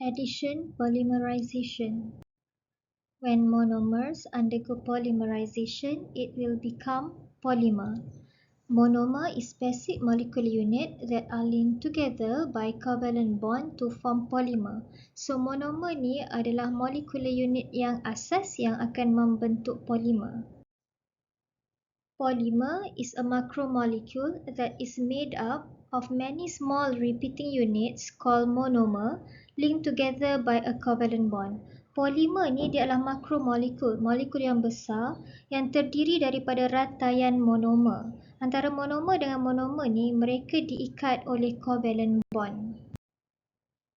Addition polymerization. When monomers undergo polymerization, it will become polymer. Monomer is basic molecular unit that are linked together by covalent bond to form polymer. So monomer ni adalah molecular unit yang asas yang akan membentuk polymer. Polymer is a macromolecule that is made up of many small repeating units called monomer linked together by a covalent bond. Polymer ni dia adalah makromolekul, molekul yang besar yang terdiri daripada rantaian monomer. Antara monomer dengan monomer ni mereka diikat oleh covalent bond.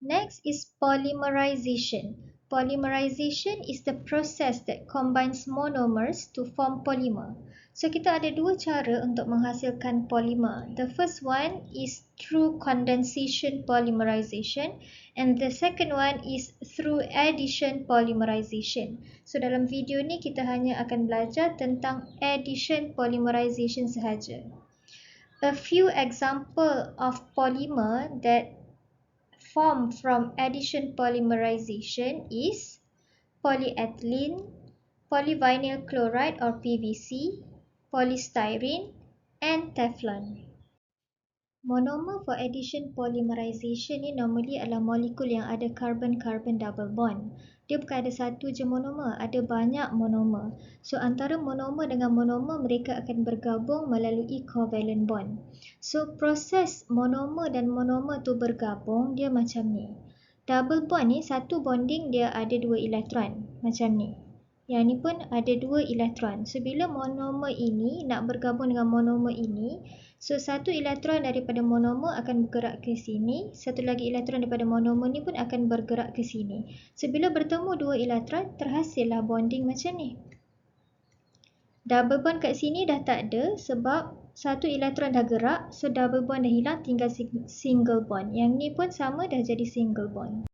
Next is polymerization. Polymerization is the process that combines monomers to form polymer. So kita ada dua cara untuk menghasilkan polymer. The first one is through condensation polymerization and the second one is through addition polymerization. So dalam video ni kita hanya akan belajar tentang addition polymerization sahaja. A few example of polymer that form from addition polymerization is polyethylene, polyvinyl chloride or PVC, polystyrene, and Teflon. Monomer for addition polymerization ni normally adalah molekul yang ada carbon-carbon double bond. Dia bukan ada satu je monomer, ada banyak monomer. So antara monomer dengan monomer mereka akan bergabung melalui covalent bond. So proses monomer dan monomer tu bergabung dia macam ni. Double bond ni satu bonding dia ada 2 elektron macam ni. Yang ni pun ada 2 elektron. So bila monomer ini nak bergabung dengan monomer ini, so satu elektron daripada monomer akan bergerak ke sini, satu lagi elektron daripada monomer ni pun akan bergerak ke sini. So bila bertemu 2 elektron, terhasillah bonding macam ni. Double bond kat sini dah tak ada sebab satu elektron dah gerak, so double bond dah hilang, tinggal single bond. Yang ni pun sama, dah jadi single bond.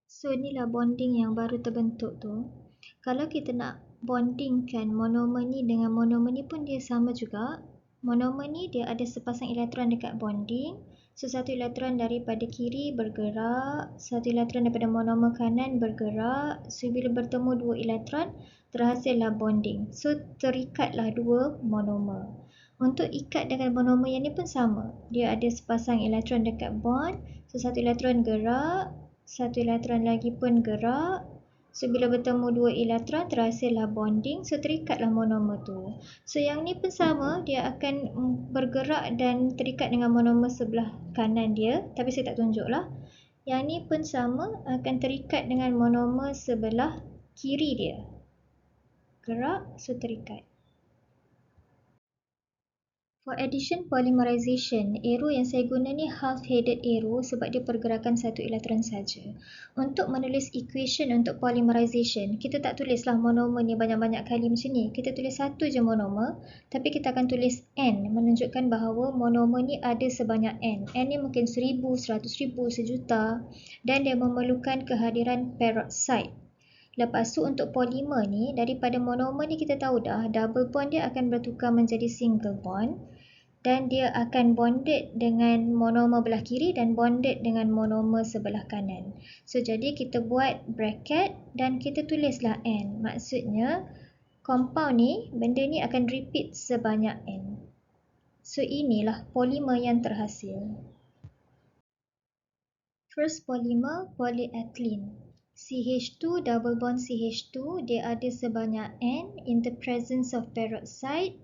So inilah bonding yang baru terbentuk tu. Kalau kita nak bondingkan monomer ni dengan monomer ni pun dia sama juga. Monomer ni dia ada sepasang elektron dekat bonding. So satu elektron daripada kiri bergerak, satu elektron daripada monomer kanan bergerak. So bila bertemu 2 elektron, terhasillah bonding. So terikatlah 2 monomer. Untuk ikat dengan monomer yang ni pun sama. Dia ada sepasang elektron dekat bond. So satu elektron gerak, satu elektron lagi pun gerak. So bila bertemu 2 elektron terhasillah bonding, so terikatlah monomer tu. So yang ni pun sama, dia akan bergerak dan terikat dengan monomer sebelah kanan dia, tapi saya tak tunjuklah. Yang ni pun sama, akan terikat dengan monomer sebelah kiri dia. Gerak, so terikat. For addition polymerization, arrow yang saya guna ni half-headed arrow sebab dia pergerakan satu elektron saja. Untuk menulis equation untuk polymerization, kita tak tulislah monomer ni banyak-banyak kali macam ni. Kita tulis satu je monomer, tapi kita akan tulis N menunjukkan bahawa monomer ni ada sebanyak N. N ni mungkin 1000, 100,000, 1 juta dan dia memerlukan kehadiran peroxide. Lepas tu untuk polimer ni, daripada monomer ni kita tahu dah double bond dia akan bertukar menjadi single bond dan dia akan bonded dengan monomer belah kiri dan bonded dengan monomer sebelah kanan. So jadi kita buat bracket dan kita tulislah N. Maksudnya compound ni, benda ni akan repeat sebanyak N. So inilah polimer yang terhasil. First polymer, polyethylene. CH2 double bond CH2 dia ada sebanyak N in the presence of peroxide.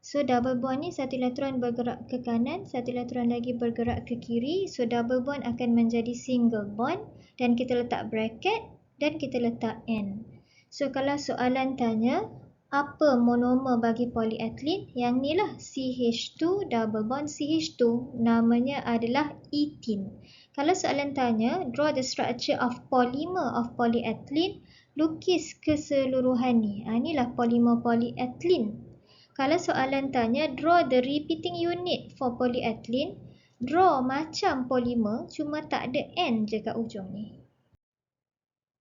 So double bond ni satu elektron bergerak ke kanan, satu elektron lagi bergerak ke kiri. So double bond akan menjadi single bond dan kita letak bracket dan kita letak N. So kalau soalan tanya apa monomer bagi polyethylene, yang ni lah CH2 double bond CH2, namanya adalah ethene. Kalau soalan tanya, draw the structure of polymer of polyethylene, lukis keseluruhan ni. Inilah polimer polyethylene. Kalau soalan tanya, draw the repeating unit for polyethylene, draw macam polimer, cuma tak ada N je kat ujung ni.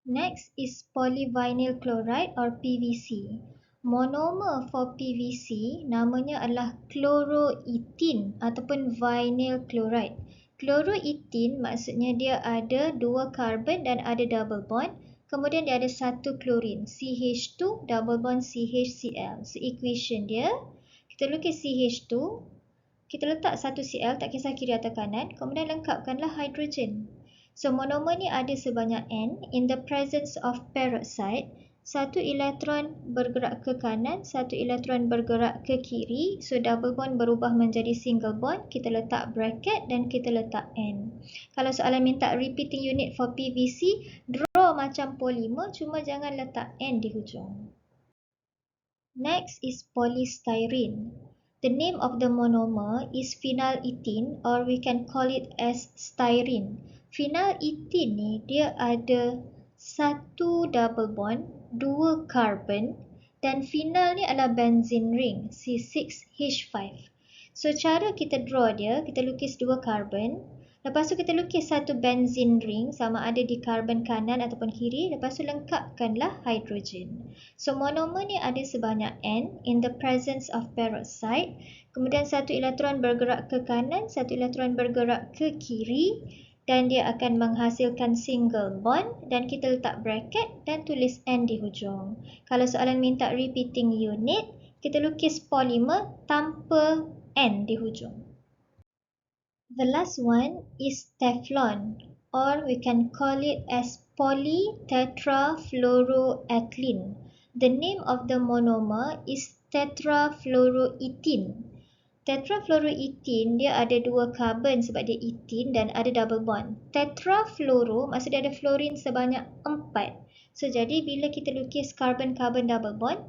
Next is polyvinyl chloride or PVC. Monomer for PVC namanya adalah chloroethene ataupun vinyl chloride. Chloroetene maksudnya dia ada 2 karbon dan ada double bond. Kemudian dia ada 1 klorin, CH2 double bond CHCl. So equation dia, kita lukis CH2, kita letak 1 Cl, tak kisah kiri atau kanan, kemudian lengkapkanlah hidrogen. So monomer ni ada sebanyak N in the presence of peroxide. 1 elektron bergerak ke kanan, 1 elektron bergerak ke kiri. So double bond berubah menjadi single bond. Kita letak bracket dan kita letak N. Kalau soalan minta repeating unit for PVC, draw macam polimer, cuma jangan letak N di hujung. Next is polystyrene. The name of the monomer is phenylethene, or we can call it as styrene. Phenylethene ni dia ada 1 double bond, 2 carbon, dan phenyl ni adalah benzene ring, C6H5. So cara kita draw dia, kita lukis 2 carbon, lepas tu kita lukis 1 benzene ring sama ada di carbon kanan ataupun kiri, lepas tu lengkapkanlah hidrogen. So monomer ni ada sebanyak N in the presence of peroxide, kemudian 1 elektron bergerak ke kanan, 1 elektron bergerak ke kiri, dan dia akan menghasilkan single bond, dan kita letak bracket dan tulis N di hujung. Kalau soalan minta repeating unit, kita lukis polimer tanpa N di hujung. The last one is Teflon, or we can call it as polytetrafluoroethylene. The name of the monomer is tetrafluoroethene. Tetrafluoroethene dia ada 2 karbon sebab dia ethene dan ada double bond. Tetrafluoro maksud dia ada fluorine sebanyak 4. So jadi bila kita lukis karbon-karbon double bond,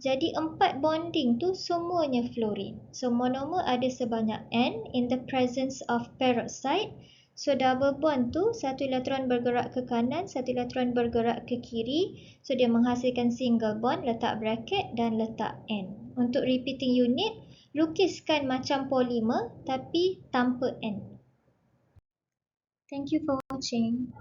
jadi 4 bonding tu semuanya fluorine. So monomer ada sebanyak N in the presence of peroxide. So double bond tu 1 elektron bergerak ke kanan, 1 elektron bergerak ke kiri. So dia menghasilkan single bond, letak bracket dan letak N. Untuk repeating unit, lukiskan macam polimer tapi tanpa N. Thank you for watching.